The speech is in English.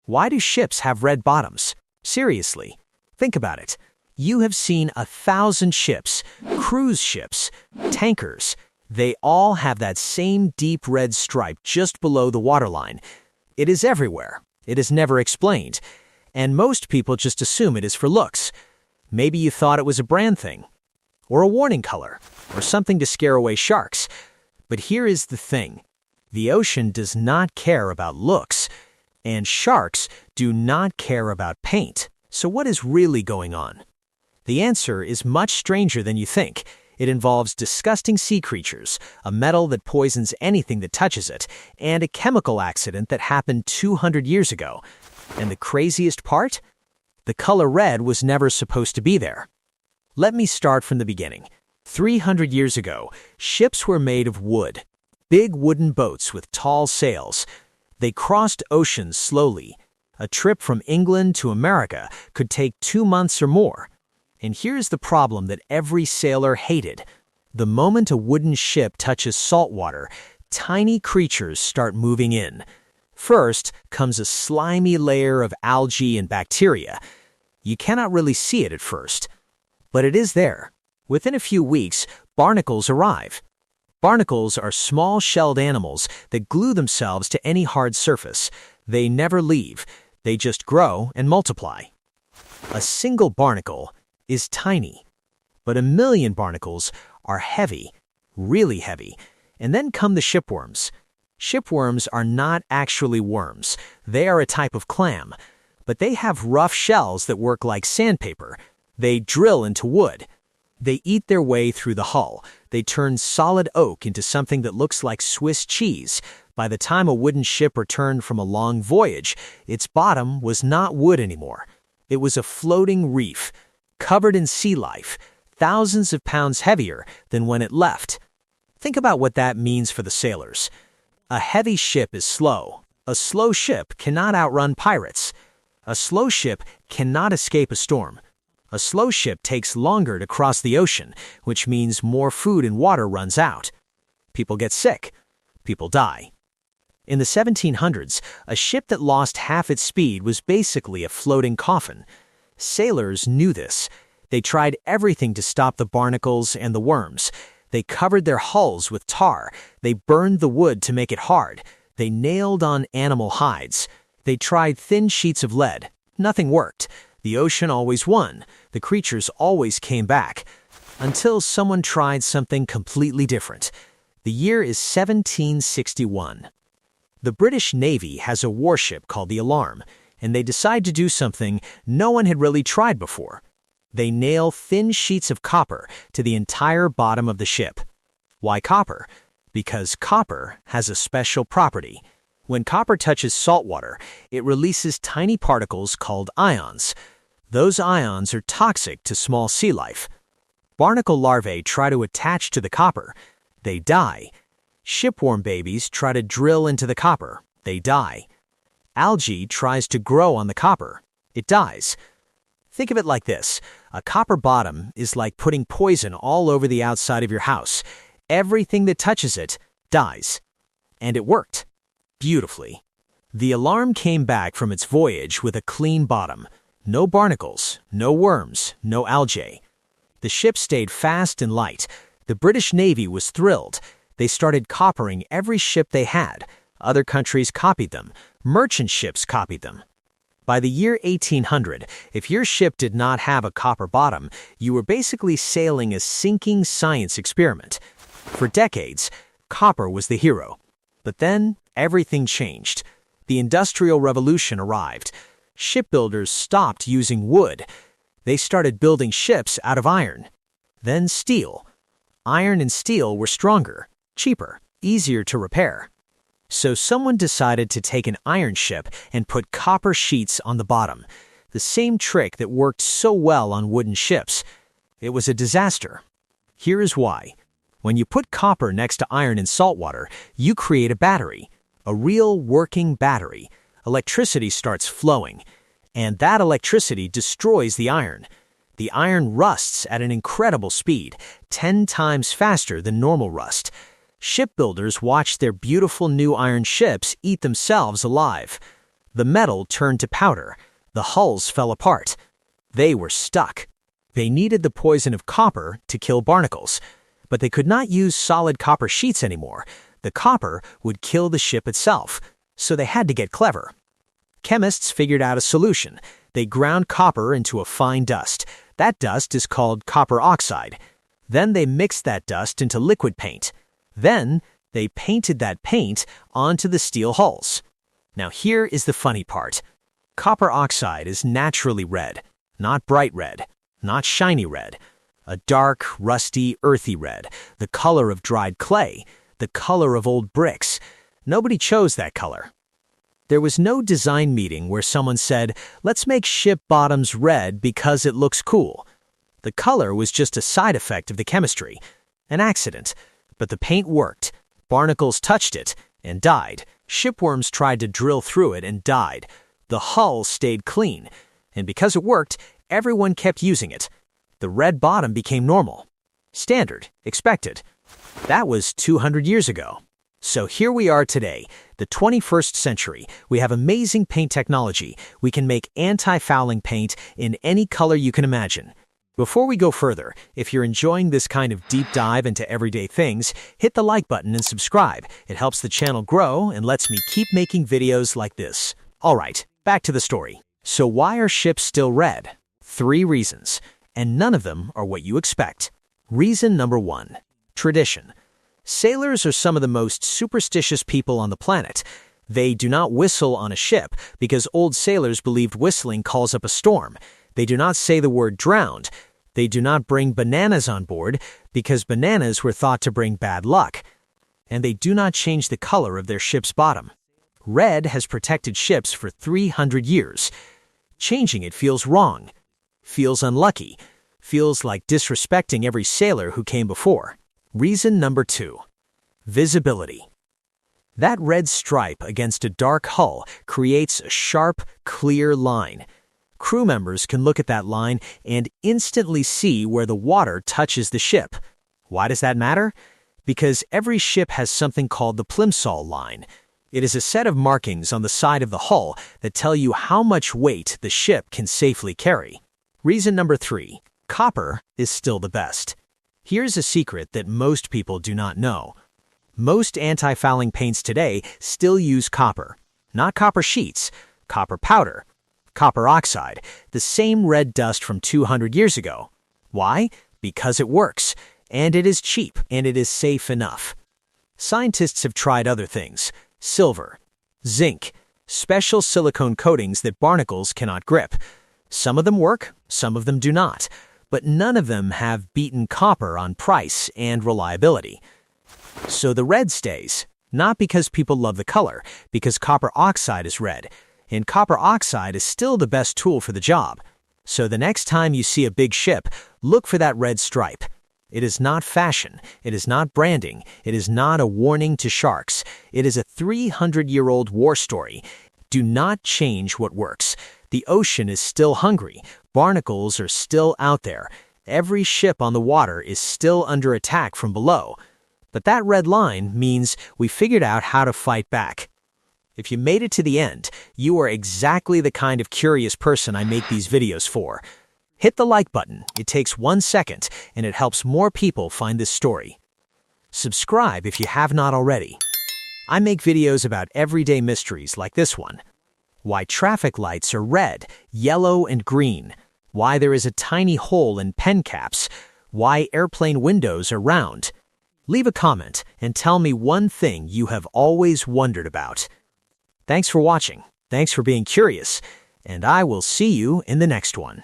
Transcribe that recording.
Why do ships have red bottoms? Seriously, think about it. You have seen 1,000 ships, cruise ships, tankers. They all have that same deep red stripe just below the waterline. It is everywhere. It is never explained. And most people just assume it is for looks. Maybe you thought it was a brand thing, or a warning color, or something to scare away sharks. But here is the thing. The ocean does not care about looks, and sharks do not care about paint. So what is really going on? The answer is much stranger than you think. It involves disgusting sea creatures, a metal that poisons anything that touches it, and a chemical accident that happened 200 years ago. And the craziest part? The color red was never supposed to be there. Let me start from the beginning. 300 years ago, ships were made of wood. Big wooden boats with tall sails. They crossed oceans slowly. A trip from England to America could take 2 months or more. And here's the problem that every sailor hated. The moment a wooden ship touches salt water, tiny creatures start moving in. First comes a slimy layer of algae and bacteria. You cannot really see it at first, but it is there. Within a few weeks, barnacles arrive. Barnacles are small shelled animals that glue themselves to any hard surface. They never leave. They just grow and multiply. A single barnacle is tiny, but 1,000,000 barnacles are heavy, really heavy. And then come the shipworms. Shipworms are not actually worms. They are a type of clam, but they have rough shells that work like sandpaper. They drill into wood. They eat their way through the hull. They turn solid oak into something that looks like Swiss cheese. By the time a wooden ship returned from a long voyage, its bottom was not wood anymore. It was a floating reef, covered in sea life, thousands of pounds heavier than when it left. Think about what that means for the sailors. A heavy ship is slow. A slow ship cannot outrun pirates. A slow ship cannot escape a storm. A slow ship takes longer to cross the ocean, which means more food and water runs out. People get sick. People die. In the 1700s, a ship that lost half its speed was basically a floating coffin. Sailors knew this. They tried everything to stop the barnacles and the worms. They covered their hulls with tar. They burned the wood to make it hard. They nailed on animal hides. They tried thin sheets of lead. Nothing worked. The ocean always won. The creatures always came back. Until someone tried something completely different. The year is 1761. The British Navy has a warship called the Alarm, and they decide to do something no one had really tried before. They nail thin sheets of copper to the entire bottom of the ship. Why copper? Because copper has a special property. When copper touches salt water, it releases tiny particles called ions. Those ions are toxic to small sea life. Barnacle larvae try to attach to the copper. They die. Shipworm babies try to drill into the copper. They die. Algae tries to grow on the copper. It dies. Think of it like this. A copper bottom is like putting poison all over the outside of your house. Everything that touches it dies. And it worked. Beautifully. The Alarm came back from its voyage with a clean bottom. No barnacles, no worms, no algae. The ship stayed fast and light. The British Navy was thrilled. They started coppering every ship they had. Other countries copied them. Merchant ships copied them. By the year 1800, if your ship did not have a copper bottom, you were basically sailing a sinking science experiment. For decades, copper was the hero. But then, everything changed. The Industrial Revolution arrived. Shipbuilders stopped using wood. They started building ships out of iron. Then steel. Iron and steel were stronger, cheaper, easier to repair. So someone decided to take an iron ship and put copper sheets on the bottom, the same trick that worked so well on wooden ships. It was a disaster. Here is why. When you put copper next to iron in salt water, you create a battery, a real working battery. Electricity starts flowing, and that electricity destroys the iron. The iron rusts at an incredible speed, 10 times faster than normal rust. Shipbuilders watched their beautiful new iron ships eat themselves alive. The metal turned to powder. The hulls fell apart. They were stuck. They needed the poison of copper to kill barnacles. But they could not use solid copper sheets anymore. The copper would kill the ship itself. So they had to get clever. Chemists figured out a solution. They ground copper into a fine dust. That dust is called copper oxide. Then they mixed that dust into liquid paint. Then they painted that paint onto the steel hulls. Now here is the funny part. Copper oxide is naturally red, not bright red, not shiny red. A dark, rusty, earthy red, the color of dried clay, the color of old bricks. Nobody chose that color. There was no design meeting where someone said, let's make ship bottoms red because it looks cool. The color was just a side effect of the chemistry, an accident. But the paint worked. Barnacles touched it and died. Shipworms tried to drill through it and died. The hull stayed clean. And because it worked, everyone kept using it. The red bottom became normal. Standard, expected. That was 200 years ago. So here we are today, the 21st century. We have amazing paint technology. We can make anti-fouling paint in any color you can imagine. Before we go further, if you're enjoying this kind of deep dive into everyday things, hit the like button and subscribe. It helps the channel grow and lets me keep making videos like this. All right, back to the story. So why are ships still red? 3 reasons, and none of them are what you expect. Reason number 1, tradition. Sailors are some of the most superstitious people on the planet. They do not whistle on a ship because old sailors believed whistling calls up a storm. They do not say the word drowned. They do not bring bananas on board because bananas were thought to bring bad luck. And they do not change the color of their ship's bottom. Red has protected ships for 300 years. Changing it feels wrong, feels unlucky, feels like disrespecting every sailor who came before. Reason number 2, visibility. That red stripe against a dark hull creates a sharp, clear line. Crew members can look at that line and instantly see where the water touches the ship. Why does that matter? Because every ship has something called the plimsoll line. It is a set of markings on the side of the hull that tell you how much weight the ship can safely carry. Reason number 3, copper is still the best. Here's a secret that most people do not know. Most anti-fouling paints today still use copper. Not copper sheets, copper powder, copper oxide, the same red dust from 200 years ago. Why? Because it works, and it is cheap, and it is safe enough. Scientists have tried other things: silver, zinc, special silicone coatings that barnacles cannot grip. Some of them work, some of them do not. But none of them have beaten copper on price and reliability. So the red stays, not because people love the color, because copper oxide is red, and copper oxide is still the best tool for the job. So the next time you see a big ship, look for that red stripe. It is not fashion, it is not branding, it is not a warning to sharks. It is a 300-year-old war story. Do not change what works. The ocean is still hungry. Barnacles are still out there. Every ship on the water is still under attack from below. But that red line means we figured out how to fight back. If you made it to the end, you are exactly the kind of curious person I make these videos for. Hit the like button. It takes 1 second, and it helps more people find this story. Subscribe if you have not already. I make videos about everyday mysteries like this one. Why traffic lights are red, yellow, and green. Why there is a tiny hole in pen caps. Why airplane windows are round. Leave a comment and tell me one thing you have always wondered about. Thanks for watching. Thanks for being curious. And I will see you in the next one.